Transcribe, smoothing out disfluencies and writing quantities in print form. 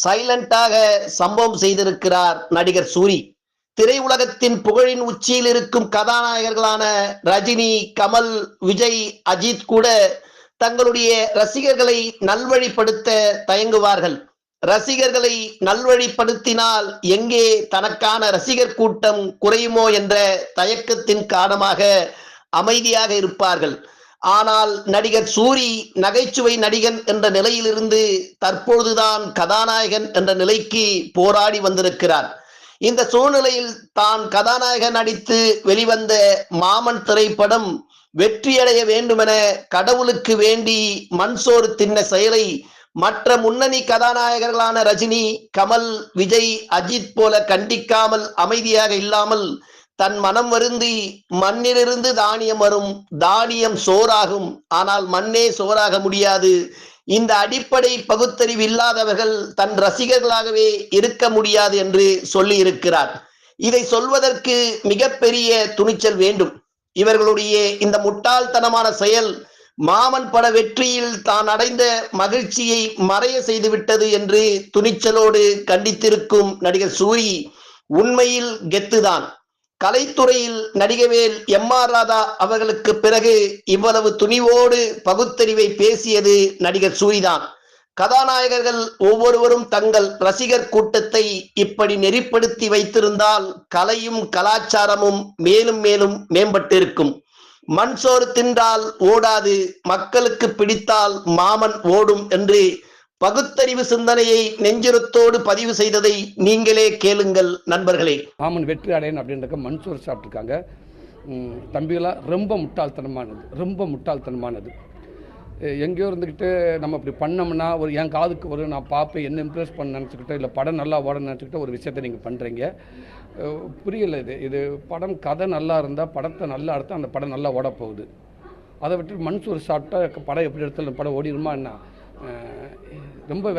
சைலண்டாக சம்பவம் செய்திருக்கிறார் நடிகர் சூரி. திரையுலகத்தின் புகழின் உச்சியில் இருக்கும் கதாநாயகர்களான ரஜினி, கமல், விஜய், அஜித் கூட தங்களுடைய ரசிகர்களை நல்வழிப்படுத்த தயங்குவார்கள். ரசிகர்களை நல்வழிப்படுத்தினால் எங்கே தனக்கான ரசிகர் கூட்டம் குறையுமோ என்ற தயக்கத்தின் காரணமாக அமைதியாக இருப்பார்கள். ஆனால் நடிகர் சூரி நகைச்சுவை நடிகன் என்ற நிலையிலிருந்து தற்பொழுதுதான் கதாநாயகன் என்ற நிலைக்கு போராடி வந்திருக்கிறார். இந்த சூழ்நிலையில் தான் கதாநாயகன் நடித்து வெளிவந்த மாமன் திரைப்படம் வெற்றியடைய வேண்டுமென கடவுளுக்கு வேண்டி மண்சோறு தின்ன செயலை மற்ற முன்னணி கதாநாயகர்களான ரஜினி, கமல், விஜய், அஜித் போல கண்டிக்காமல் அமைதியாக இல்லாமல் தன் மனம் வருந்தி மண்ணிலிருந்து தானியம் வரும், தானியம் சோறாகும், ஆனால் மண்ணே சோறாக முடியாது. இந்த அடிப்படை பகுத்தறிவு இல்லாதவர்கள் தன் ரசிகர்களாகவே இருக்க முடியாது என்று சொல்லி இருக்கிறார். இதை சொல்வதற்கு மிகப்பெரிய துணிச்சல் வேண்டும். இவர்களுடைய இந்த முட்டாள்தனமான செயல் மாமன் பட வெற்றியில் தான் அடைந்த மகிழ்ச்சியை மறைய செய்துவிட்டது என்று துணிச்சலோடு கண்டித்திருக்கும் நடிகர் சூரி உண்மையில் கெத்துதான். கலைத்துறையில் நடிகவேல் எம்.ஆர். ராதா அவர்களுக்கு பிறகு இவ்வளவு துணிவோடு பகுத்தறிவை பேசியது நடிகர் சூரிதான். கதாநாயகர்கள் ஒவ்வொருவரும் தங்கள் ரசிகர் கூட்டத்தை இப்படி நெறிப்படுத்தி வைத்திருந்தால் கலையும் கலாச்சாரமும் மேலும் மேலும் மேம்பட்டிருக்கும். மண் சோறு தின்றால் ஓடாது, மக்களுக்கு பிடித்தால் மாமன் ஓடும் என்று பகுத்தறிவு சிந்தனையை நெஞ்சுரத்தோடு பதிவு செய்ததை நீங்களே கேளுங்கள் நண்பர்களே. மாமன் வெற்றி அடையன் அப்படின்றக்க மண்சோறு சாப்பிட்ருக்காங்க. தம்பிகளா ரொம்ப முட்டாள்தனமானது. எங்கேயோ இருந்துக்கிட்டு நம்ம இப்படி பண்ணோம்னா என் காதுக்கு நான் பார்ப்பேன், என்ன இம்ப்ரெஸ் பண்ண நினச்சிக்கிட்டோ இல்லை படம் நல்லா ஓட நினச்சிக்கிட்டோ ஒரு விஷயத்தை நீங்கள் பண்ணுறீங்க. புரியலை. இது படம் கதை நல்லா இருந்தால் படத்தை நல்லா எடுத்தால் அந்த படம் நல்லா ஓட போகுது. அதை விட்டு மண்சோறு சாப்பிட்டா படம் எப்படி எடுத்தாலும் படம் ஓடிடுமா என்ன? ரொம்ப